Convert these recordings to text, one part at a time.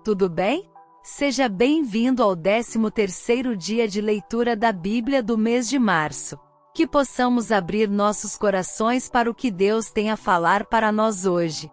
tudo bem? Seja bem-vindo ao 13º dia de leitura da Bíblia do mês de março. Que possamos abrir nossos corações para o que Deus tem a falar para nós hoje.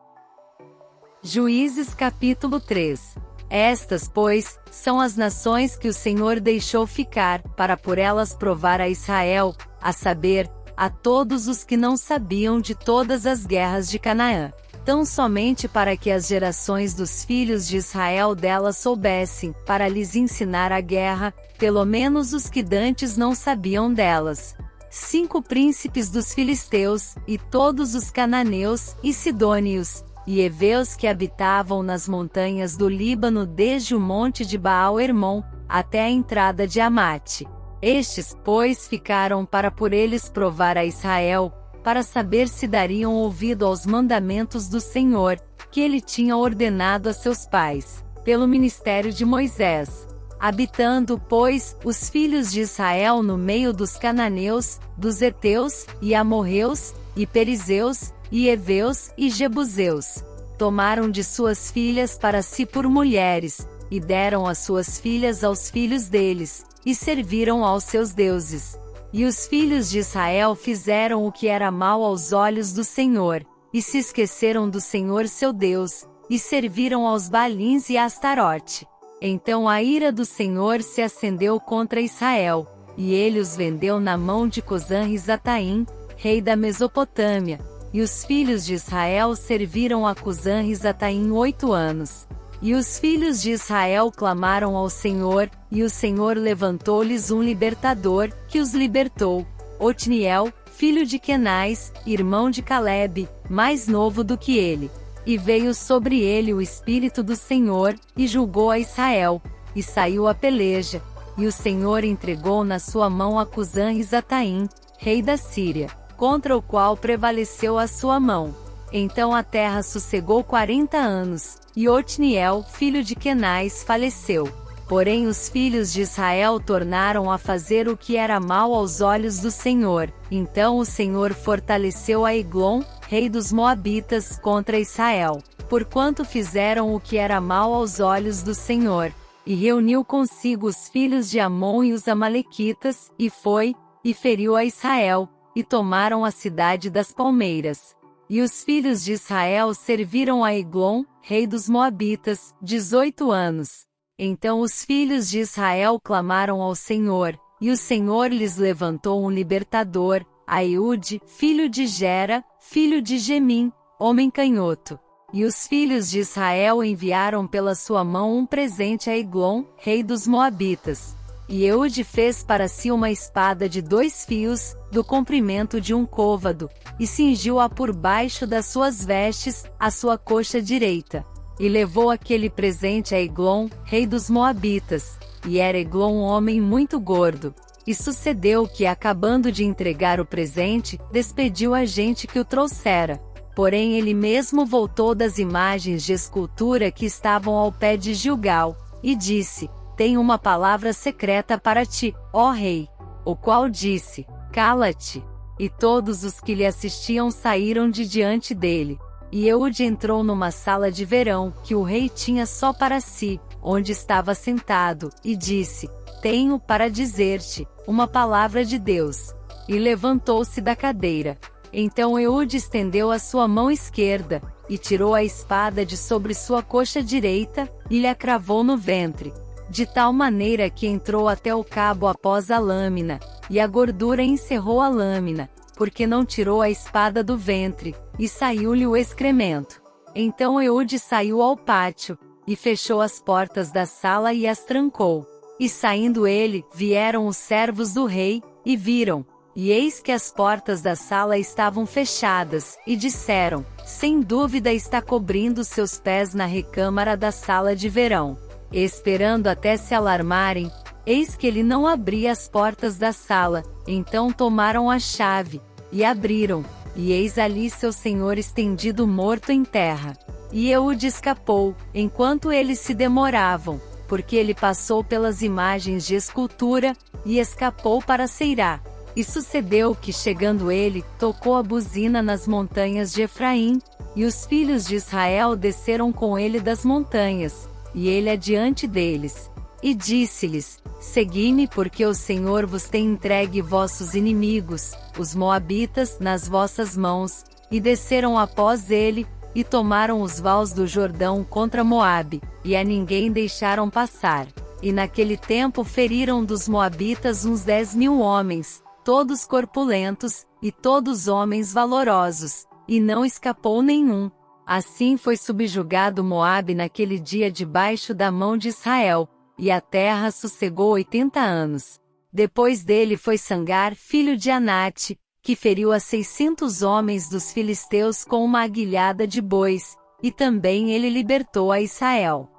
Juízes capítulo 3. Estas, pois, são as nações que o Senhor deixou ficar, para por elas provar a Israel, a saber, a todos os que não sabiam de todas as guerras de Canaã. Tão somente para que as gerações dos filhos de Israel dela soubessem, para lhes ensinar a guerra, pelo menos os que dantes não sabiam delas. 5 príncipes dos filisteus, e todos os cananeus, e sidônios, e heveus que habitavam nas montanhas do Líbano desde o monte de Baal-Hermon, até a entrada de Amate. Estes, pois, ficaram para por eles provar a Israel, para saber se dariam ouvido aos mandamentos do Senhor, que ele tinha ordenado a seus pais, pelo ministério de Moisés. Habitando, pois, os filhos de Israel no meio dos cananeus, dos heteus, e amorreus, e perizeus, e heveus, e jebuseus. Tomaram de suas filhas para si por mulheres, e deram as suas filhas aos filhos deles, e serviram aos seus deuses. E os filhos de Israel fizeram o que era mal aos olhos do Senhor, e se esqueceram do Senhor seu Deus, e serviram aos Baalins e a Astarote. Então a ira do Senhor se acendeu contra Israel, e ele os vendeu na mão de Cusã-Risataim, rei da Mesopotâmia, e os filhos de Israel serviram a Cusã-Risataim 8 anos. E os filhos de Israel clamaram ao Senhor, e o Senhor levantou-lhes um libertador, que os libertou, Otniel, filho de Quenais, irmão de Calebe, mais novo do que ele. E veio sobre ele o Espírito do Senhor, e julgou a Israel, e saiu a peleja, e o Senhor entregou na sua mão a Cusã-Risataim, rei da Síria, contra o qual prevaleceu a sua mão. Então a terra sossegou 40 anos, e Otniel, filho de Quenais, faleceu. Porém os filhos de Israel tornaram a fazer o que era mal aos olhos do Senhor. Então o Senhor fortaleceu a Eglon, rei dos Moabitas, contra Israel, porquanto fizeram o que era mal aos olhos do Senhor. E reuniu consigo os filhos de Amon e os amalequitas, e foi, e feriu a Israel, e tomaram a cidade das palmeiras. E os filhos de Israel serviram a Eglon, rei dos Moabitas, 18 anos. Então os filhos de Israel clamaram ao Senhor, e o Senhor lhes levantou um libertador, Aiúde, filho de Gera, filho de Gemim, homem canhoto. E os filhos de Israel enviaram pela sua mão um presente a Eglon, rei dos Moabitas. E Eude fez para si uma espada de 2 fios, do comprimento de um côvado, e cingiu-a por baixo das suas vestes, a sua coxa direita. E levou aquele presente a Eglon, rei dos Moabitas, e era Eglon um homem muito gordo. E sucedeu que, acabando de entregar o presente, despediu a gente que o trouxera. Porém ele mesmo voltou das imagens de escultura que estavam ao pé de Gilgal, e disse: Tenho uma palavra secreta para ti, ó rei. O qual disse: Cala-te. E todos os que lhe assistiam saíram de diante dele. E Eude entrou numa sala de verão, que o rei tinha só para si, onde estava sentado, e disse: Tenho para dizer-te uma palavra de Deus. E levantou-se da cadeira. Então Eude estendeu a sua mão esquerda, e tirou a espada de sobre sua coxa direita, e lhe a cravou no ventre, de tal maneira que entrou até o cabo após a lâmina, e a gordura encerrou a lâmina, porque não tirou a espada do ventre, e saiu-lhe o excremento. Então Eude saiu ao pátio, e fechou as portas da sala e as trancou. E saindo ele, vieram os servos do rei, e viram, e eis que as portas da sala estavam fechadas, e disseram: Sem dúvida está cobrindo seus pés na recâmara da sala de verão. Esperando até se alarmarem, eis que ele não abria as portas da sala. Então tomaram a chave, e abriram, e eis ali seu senhor estendido morto em terra. E Eude escapou, enquanto eles se demoravam, porque ele passou pelas imagens de escultura, e escapou para Seirá. E sucedeu que, chegando ele, tocou a buzina nas montanhas de Efraim, e os filhos de Israel desceram com ele das montanhas, e ele adiante deles. E disse-lhes: Segui-me, porque o Senhor vos tem entregue vossos inimigos, os moabitas, nas vossas mãos. E desceram após ele, e tomaram os vales do Jordão contra Moabe, e a ninguém deixaram passar. E naquele tempo feriram dos moabitas uns 10.000 homens, todos corpulentos, e todos homens valorosos, e não escapou nenhum. Assim foi subjugado Moabe naquele dia debaixo da mão de Israel, e a terra sossegou 80 anos. Depois dele foi Sangar, filho de Anate, que feriu a 600 homens dos filisteus com uma aguilhada de bois, e também ele libertou a Israel.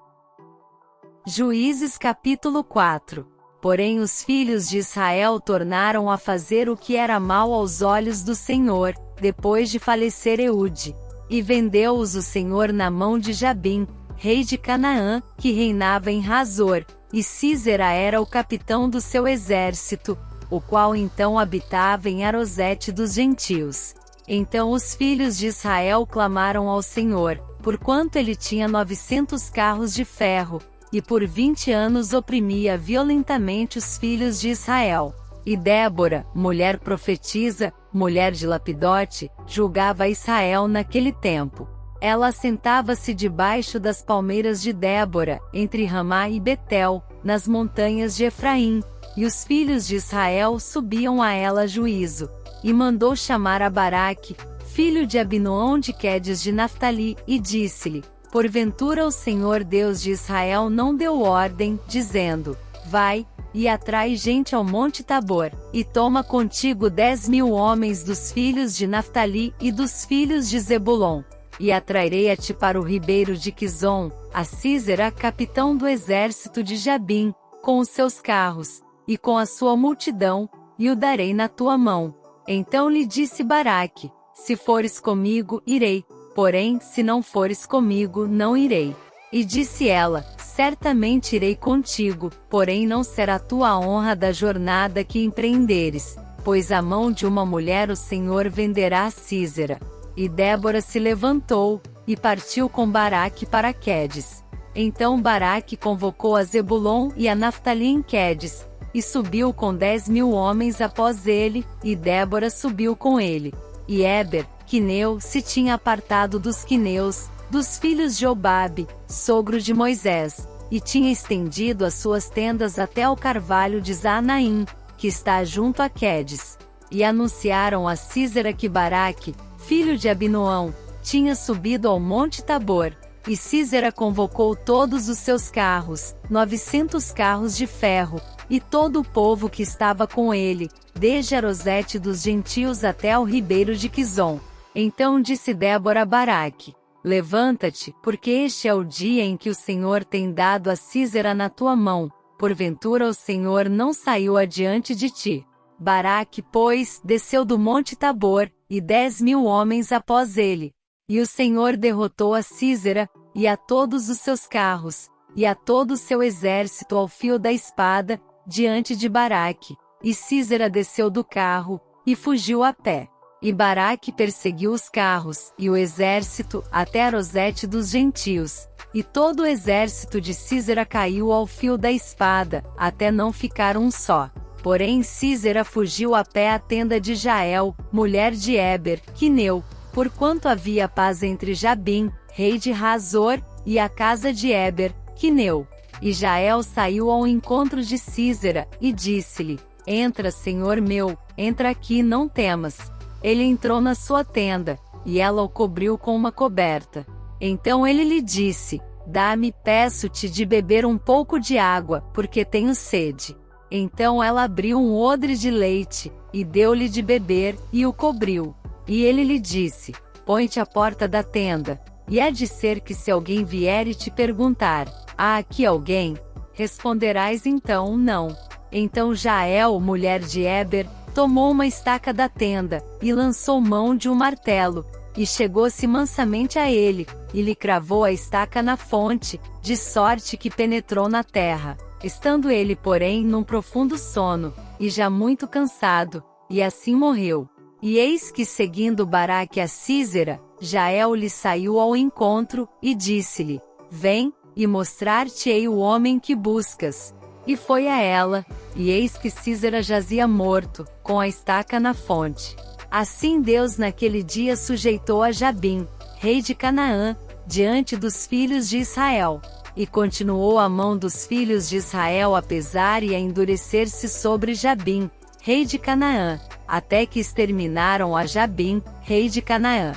Juízes capítulo 4. Porém os filhos de Israel tornaram a fazer o que era mal aos olhos do Senhor, depois de falecer Eude. E vendeu-os o Senhor na mão de Jabim, rei de Canaã, que reinava em Razor, e Sísera era o capitão do seu exército, o qual então habitava em Arosete dos gentios. Então os filhos de Israel clamaram ao Senhor, porquanto ele tinha 900 carros de ferro, e por 20 anos oprimia violentamente os filhos de Israel. E Débora, mulher profetisa, mulher de Lapidote, julgava Israel naquele tempo. Ela assentava-se debaixo das palmeiras de Débora, entre Ramá e Betel, nas montanhas de Efraim, e os filhos de Israel subiam a ela a juízo. E mandou chamar a Baraque, filho de Abinoão de Quedes de Naftali, e disse-lhe: Porventura o Senhor Deus de Israel não deu ordem, dizendo: Vai, e atrai gente ao monte Tabor, e toma contigo 10.000 homens dos filhos de Naftali e dos filhos de Zebulon. E atrairei a ti para o ribeiro de Quizon, a Sísera, capitão do exército de Jabim, com os seus carros, e com a sua multidão, e o darei na tua mão. Então lhe disse Baraque: Se fores comigo, irei, porém, se não fores comigo, não irei. E disse ela: Certamente irei contigo, porém não será tua honra da jornada que empreenderes, pois a mão de uma mulher o Senhor venderá a Sísera. E Débora se levantou, e partiu com Baraque para Quedes. Então Baraque convocou a Zebulon e a Naftali em Quedes, e subiu com 10.000 homens após ele, e Débora subiu com ele. E Éber, quineu, se tinha apartado dos quineus, dos filhos de Obabe, sogro de Moisés, e tinha estendido as suas tendas até o carvalho de Zaanaim, que está junto a Quedes. E anunciaram a Sísera que Baraque, filho de Abinoão, tinha subido ao monte Tabor. E Sísera convocou todos os seus carros, 900 carros de ferro, e todo o povo que estava com ele, desde Arosete dos gentios até o ribeiro de Quizon. Então disse Débora a Baraque: Levanta-te, porque este é o dia em que o Senhor tem dado a Sísera na tua mão, porventura o Senhor não saiu adiante de ti. Baraque, pois, desceu do monte Tabor, e 10.000 homens após ele. E o Senhor derrotou a Sísera, e a todos os seus carros, e a todo o seu exército ao fio da espada, diante de Baraque. E Sísera desceu do carro, e fugiu a pé. E Baraque perseguiu os carros, e o exército, até Arosete dos gentios. E todo o exército de Sísera caiu ao fio da espada, até não ficar um só. Porém Sísera fugiu a pé à tenda de Jael, mulher de Éber, quineu, porquanto havia paz entre Jabim, rei de Razor, e a casa de Éber, quineu. E Jael saiu ao encontro de Sísera, e disse-lhe: Entra, senhor meu, entra aqui, não temas. Ele entrou na sua tenda, e ela o cobriu com uma coberta. Então ele lhe disse: Dá-me, peço-te, de beber um pouco de água, porque tenho sede. Então ela abriu um odre de leite, e deu-lhe de beber, e o cobriu. E ele lhe disse: Põe-te à porta da tenda, e há de ser que se alguém vier e te perguntar: Há aqui alguém? Responderás então: Não. Então Jael, mulher de Éber, tomou uma estaca da tenda, e lançou mão de um martelo, e chegou-se mansamente a ele, e lhe cravou a estaca na fonte, de sorte que penetrou na terra. Estando ele, porém, num profundo sono, e já muito cansado, e assim morreu. E eis que, seguindo Baraque a Sísera, Jael lhe saiu ao encontro, e disse-lhe: Vem, e mostrar-te-ei o homem que buscas. E foi a ela, e eis que Sísera jazia morto, com a estaca na fonte. Assim Deus naquele dia sujeitou a Jabim, rei de Canaã, diante dos filhos de Israel. E continuou a mão dos filhos de Israel a pesar e a endurecer-se sobre Jabim, rei de Canaã, até que exterminaram a Jabim, rei de Canaã.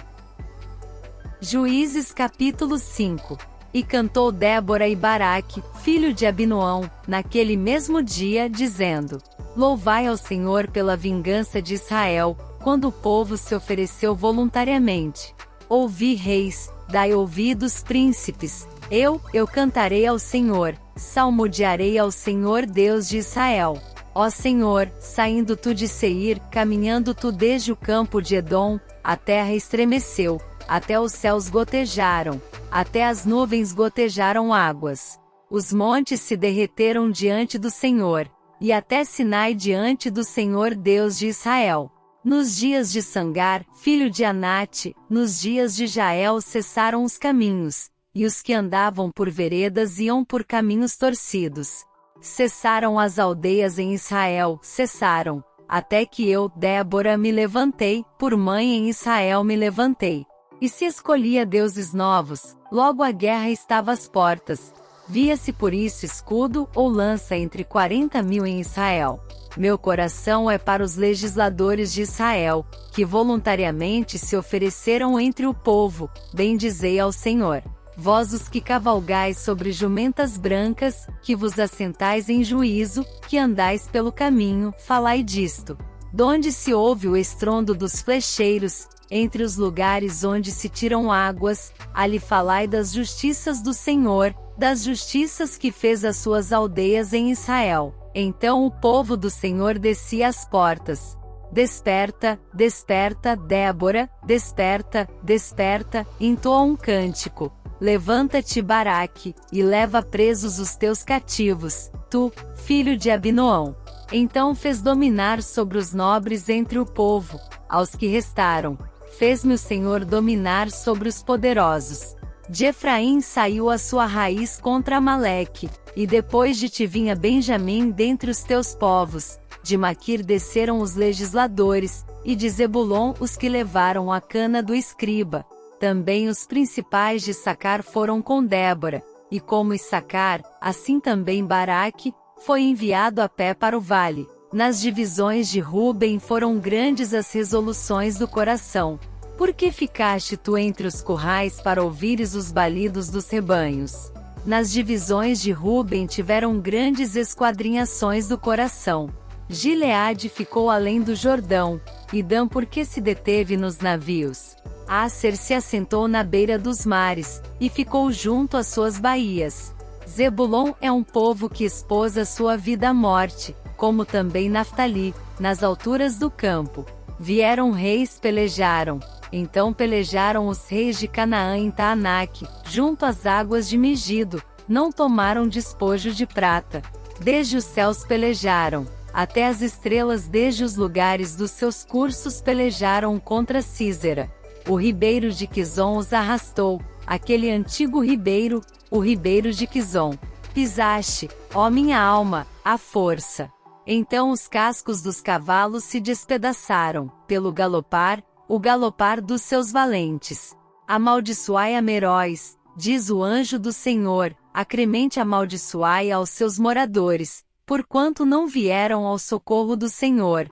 Juízes capítulo 5. E cantou Débora e Baraque, filho de Abinoão, naquele mesmo dia, dizendo: Louvai ao Senhor pela vingança de Israel, quando o povo se ofereceu voluntariamente. Ouvi reis, dai ouvidos príncipes, eu cantarei ao Senhor, salmodiarei ao Senhor Deus de Israel. Ó Senhor, saindo tu de Seir, caminhando tu desde o campo de Edom, a terra estremeceu, até os céus gotejaram, até as nuvens gotejaram águas. Os montes se derreteram diante do Senhor, e até Sinai diante do Senhor Deus de Israel. Nos dias de Sangar, filho de Anate, nos dias de Jael cessaram os caminhos, e os que andavam por veredas iam por caminhos torcidos. Cessaram as aldeias em Israel, cessaram, até que eu, Débora, me levantei, por mãe em Israel me levantei. E se escolhia deuses novos, logo a guerra estava às portas. Via-se por isso escudo ou lança entre 40.000 em Israel. Meu coração é para os legisladores de Israel, que voluntariamente se ofereceram entre o povo, bendizei ao Senhor. Vós os que cavalgais sobre jumentas brancas, que vos assentais em juízo, que andais pelo caminho, falai disto. Donde se ouve o estrondo dos flecheiros, entre os lugares onde se tiram águas, ali falai das justiças do Senhor, das justiças que fez as suas aldeias em Israel. Então o povo do Senhor descia às portas. Desperta, desperta, Débora, desperta, desperta, entoa um cântico. Levanta-te, Baraque, e leva presos os teus cativos, tu, filho de Abinoão. Então fez dominar sobre os nobres entre o povo, aos que restaram. Fez-me o Senhor dominar sobre os poderosos. De Efraim saiu a sua raiz contra Amaleque, e depois de ti vinha Benjamim dentre os teus povos. De Maquir desceram os legisladores, e de Zebulon os que levaram a cana do escriba. Também os principais de Issacar foram com Débora, e como Issacar, assim também Baraque, foi enviado a pé para o vale. Nas divisões de Ruben foram grandes as resoluções do coração. Por que ficaste tu entre os currais para ouvires os balidos dos rebanhos? Nas divisões de Ruben tiveram grandes esquadrinhações do coração. Gileade ficou além do Jordão, e Dan porque se deteve nos navios. Asser se assentou na beira dos mares, e ficou junto às suas baías. Zebulon é um povo que expôs a sua vida à morte, como também Naftali, nas alturas do campo. Vieram reis pelejaram, então pelejaram os reis de Canaã em Taanaque, junto às águas de Megido, não tomaram despojo de prata. Desde os céus pelejaram, até as estrelas desde os lugares dos seus cursos pelejaram contra Sísera. O ribeiro de Quizon os arrastou, aquele antigo ribeiro, o ribeiro de Quizon. Pisaste, ó minha alma, a força. Então os cascos dos cavalos se despedaçaram, pelo galopar, o galopar dos seus valentes. Amaldiçoai a Meróis, diz o anjo do Senhor, acremente amaldiçoai aos seus moradores, porquanto não vieram ao socorro do Senhor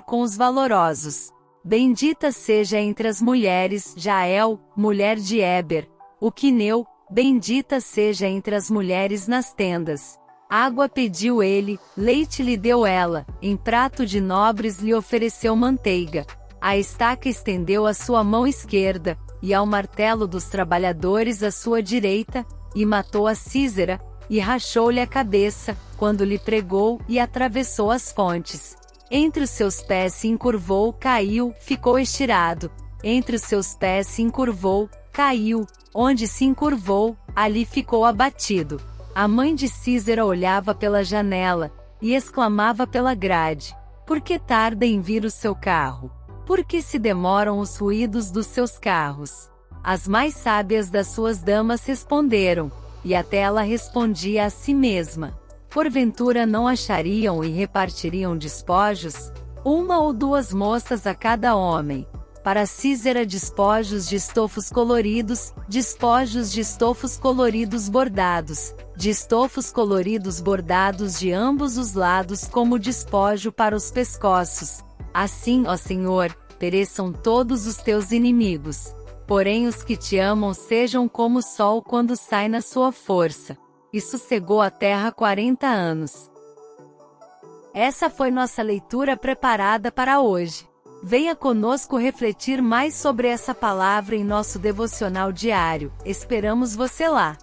com os valorosos. Bendita seja entre as mulheres Jael, mulher de Eber, o quineu, bendita seja entre as mulheres nas tendas. Água pediu ele, leite lhe deu ela, em prato de nobres lhe ofereceu manteiga. A estaca estendeu a sua mão esquerda, e ao martelo dos trabalhadores a sua direita, e matou a Sísera, e rachou-lhe a cabeça, quando lhe pregou, e atravessou as fontes. Entre os seus pés se encurvou, caiu, ficou estirado. Entre os seus pés se encurvou, caiu, onde se encurvou, ali ficou abatido. A mãe de Sísera olhava pela janela, e exclamava pela grade: por que tarda em vir o seu carro? Por que se demoram os ruídos dos seus carros? As mais sábias das suas damas responderam, e até ela respondia a si mesma: porventura não achariam e repartiriam despojos? 1 ou 2 moças a cada homem. Para Císera despojos de estofos coloridos, despojos de estofos coloridos bordados, de estofos coloridos bordados de ambos os lados como despojo para os pescoços. Assim, ó Senhor, pereçam todos os teus inimigos. Porém os que te amam sejam como o sol quando sai na sua força. E sossegou a terra 40 anos. Essa foi nossa leitura preparada para hoje. Venha conosco refletir mais sobre essa palavra em nosso devocional diário. Esperamos você lá!